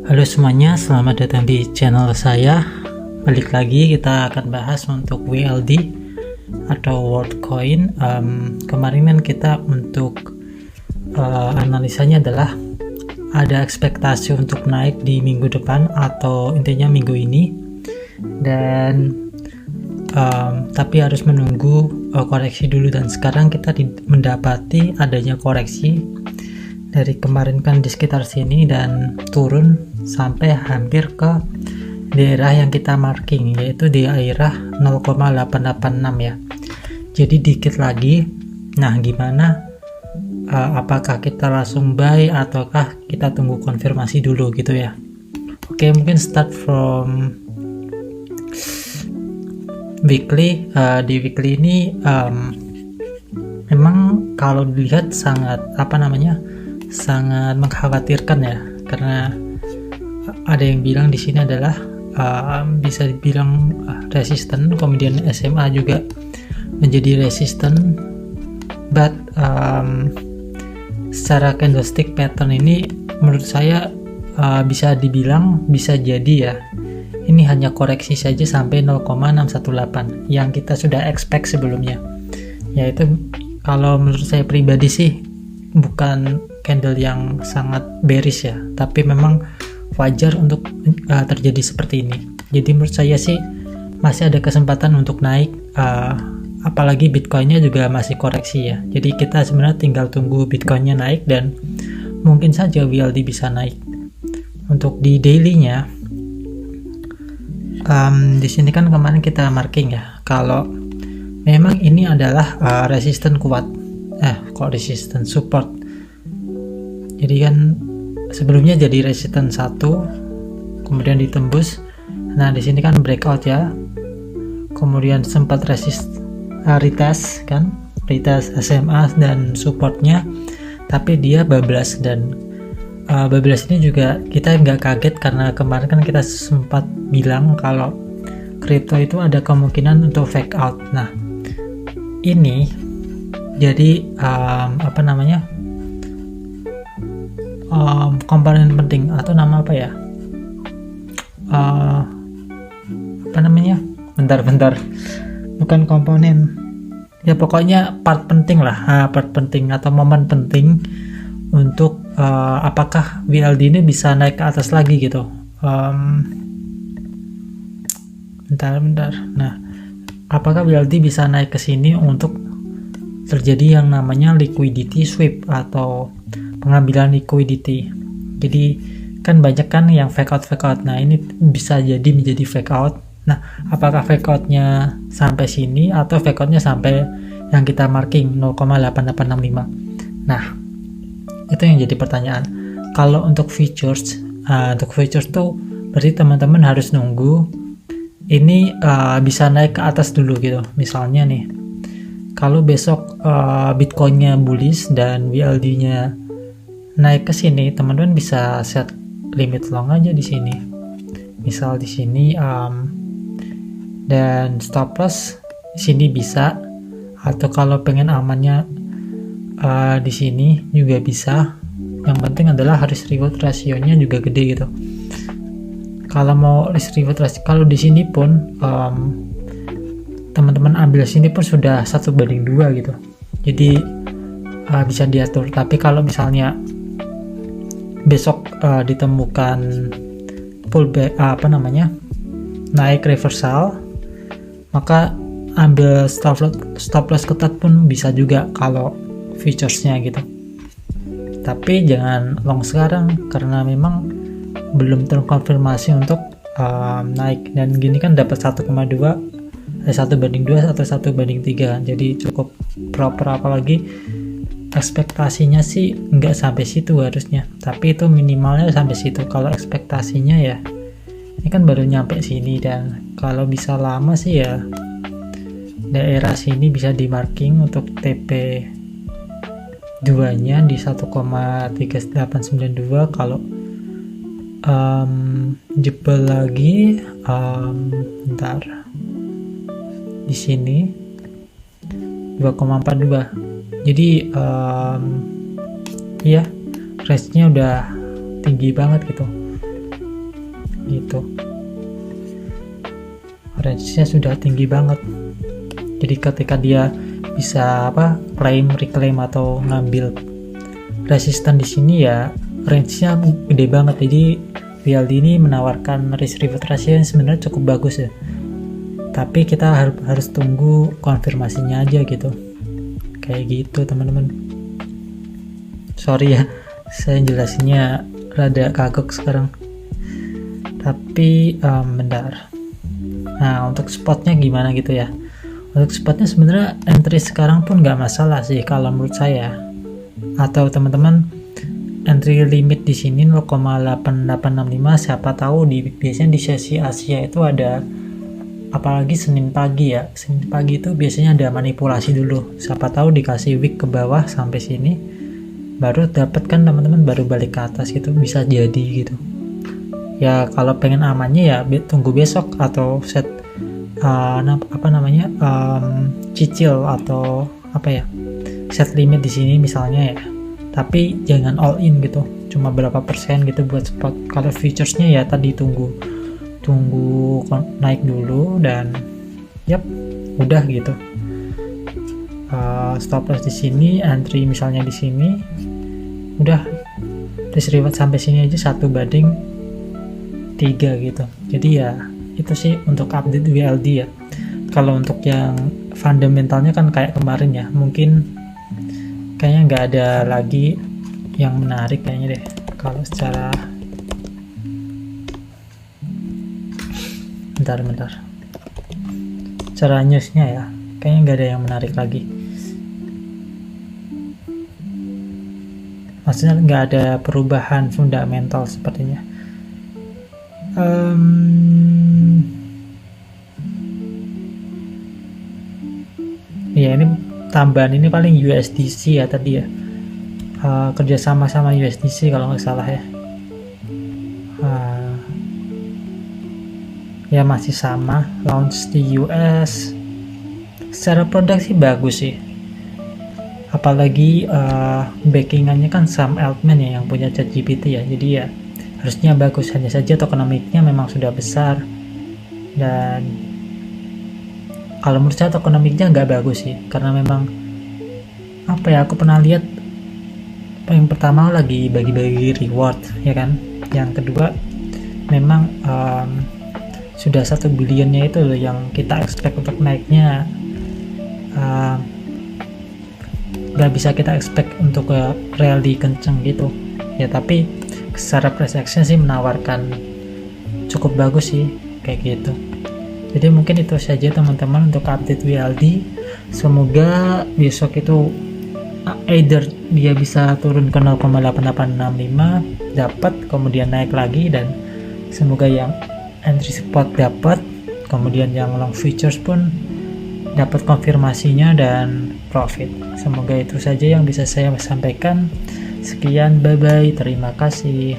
Halo semuanya, selamat datang di channel saya. Balik lagi kita akan bahas untuk WLD atau Worldcoin. Kemarin kan kita untuk analisanya adalah ada ekspektasi untuk naik di minggu depan atau intinya minggu ini, dan tapi harus menunggu koreksi dulu, dan sekarang kita mendapati adanya koreksi dari kemarin kan di sekitar sini dan turun sampai hampir ke daerah yang kita marking, yaitu di daerah 0,886 ya. Jadi dikit lagi. Nah, gimana? Apakah kita langsung buy ataukah kita tunggu konfirmasi dulu gitu ya? Oke, mungkin start from weekly. Di weekly ini memang kalau dilihat sangat sangat mengkhawatirkan ya, karena ada yang bilang di sini adalah bisa dibilang resisten, kemudian SMA juga menjadi resisten, but secara candlestick pattern ini menurut saya bisa dibilang bisa jadi ya ini hanya koreksi saja sampai 0,618 yang kita sudah expect sebelumnya, yaitu kalau menurut saya pribadi sih bukan candle yang sangat bearish ya, tapi memang wajar untuk terjadi seperti ini. Jadi menurut saya sih masih ada kesempatan untuk naik, apalagi Bitcoinnya juga masih koreksi ya. Jadi kita sebenarnya tinggal tunggu Bitcoinnya naik dan mungkin saja WLD bisa naik. Untuk di daily-nya, di sini kan kemarin kita marking ya, kalau memang ini adalah resisten kuat, resisten support. Jadi kan sebelumnya jadi resisten 1, kemudian ditembus. Nah, di sini kan breakout ya. Kemudian sempat retest SMA dan supportnya, tapi dia bablas, dan bablas ini juga kita nggak kaget karena kemarin kan kita sempat bilang kalau kripto itu ada kemungkinan untuk fake out. Nah, ini jadi komponen penting atau nama apa ya? Bentar. Bukan komponen. Ya pokoknya part penting lah, part penting atau momen penting untuk apakah WLD ini bisa naik ke atas lagi gitu. Bentar. Nah, apakah WLD bisa naik ke sini untuk terjadi yang namanya liquidity sweep atau pengambilan liquidity. Jadi kan banyak kan yang fake out. Nah, ini bisa jadi menjadi fake out. Nah, apakah fake outnya sampai sini atau fake outnya sampai yang kita marking 0,8865. Nah, itu yang jadi pertanyaan. Kalau untuk futures tuh berarti teman-teman harus nunggu ini bisa naik ke atas dulu gitu. Misalnya nih, kalau besok Bitcoinnya bullish dan WLD-nya naik ke sini, teman-teman bisa set limit long aja di sini. Misal di sini dan stop loss di sini bisa, atau kalau pengen amannya di sini juga bisa. Yang penting adalah risk reward ratio-nya juga gede gitu. Kalau mau risk reward ratio, kalau di sini pun teman-teman ambil sini pun sudah 1:2 gitu. Jadi bisa diatur. Tapi kalau misalnya besok ditemukan pullback naik reversal, maka ambil stop loss ketat pun bisa juga kalau futuresnya gitu. Tapi jangan long sekarang karena memang belum terkonfirmasi untuk naik, dan gini kan dapat 1,2, 1:2 atau 1:3, jadi cukup proper. Apalagi ekspektasinya sih nggak sampai situ harusnya, tapi itu minimalnya sampai situ. Kalau ekspektasinya ya ini kan baru nyampe sini, dan kalau bisa lama sih ya daerah sini bisa di marking untuk TP 2 nya di 1,3892. Kalau jebol lagi bentar di sini 2,42. Jadi ya range-nya udah tinggi banget gitu. gitu. Range-nya sudah tinggi banget. Jadi ketika dia bisa reclaim atau ngambil resisten di sini ya, range-nya gede banget. Jadi BLD ini menawarkan risk reward ratio yang sebenarnya cukup bagus ya. Tapi kita harus tunggu konfirmasinya aja gitu. Kayak gitu teman-teman. Sorry ya, saya jelasinnya rada kagok sekarang. Tapi bentar. Nah, untuk spotnya gimana gitu ya? Untuk spotnya sebenarnya entry sekarang pun nggak masalah sih kalau menurut saya. Atau teman-teman, entry limit di sini 0,8865, siapa tahu biasanya di sesi Asia itu ada, apalagi Senin pagi ya. Senin pagi itu biasanya ada manipulasi dulu. Siapa tahu dikasih wick ke bawah sampai sini, baru dapat kan teman-teman, baru balik ke atas gitu, bisa jadi gitu. Ya kalau pengen amannya ya tunggu besok atau set cicil atau set limit di sini misalnya ya. Tapi jangan all in gitu, cuma berapa persen gitu buat spot. Kalau futuresnya ya tadi tunggu naik dulu dan udah gitu. Stop loss di sini, entry misalnya di sini, udah risk reward sampai sini aja 1/3 gitu. Jadi ya itu sih untuk update WLD ya. Kalau untuk yang fundamentalnya kan kayak kemarin ya, mungkin kayaknya nggak ada lagi yang menarik kayaknya deh. Kalau secara bentar secara newsnya ya, kayaknya nggak ada yang menarik lagi. Maksudnya nggak ada perubahan fundamental sepertinya. Ya ini tambahan ini paling USDC ya tadi ya, kerjasama sama USDC kalau nggak salah ya. Ya masih sama, launch di US. Secara produk sih bagus sih, apalagi backingannya kan Sam Altman ya yang punya ChatGPT ya, jadi ya harusnya bagus. Hanya saja tokenomiknya memang sudah besar, dan kalau menurut saya tokenomiknya nggak bagus sih, karena memang aku pernah lihat yang pertama lagi bagi-bagi reward ya kan, yang kedua memang sudah 1 billion-nya itu loh yang kita expect untuk naiknya, nggak bisa kita expect untuk rally kenceng gitu ya. Tapi secara price action sih menawarkan cukup bagus sih kayak gitu. Jadi mungkin itu saja teman-teman untuk update WLD. Semoga besok itu either dia bisa turun ke 0,8865 dapat, kemudian naik lagi, dan semoga yang entry spot dapat, kemudian yang long futures pun dapat konfirmasinya dan profit. Semoga itu saja yang bisa saya sampaikan. Sekian, bye bye, terima kasih.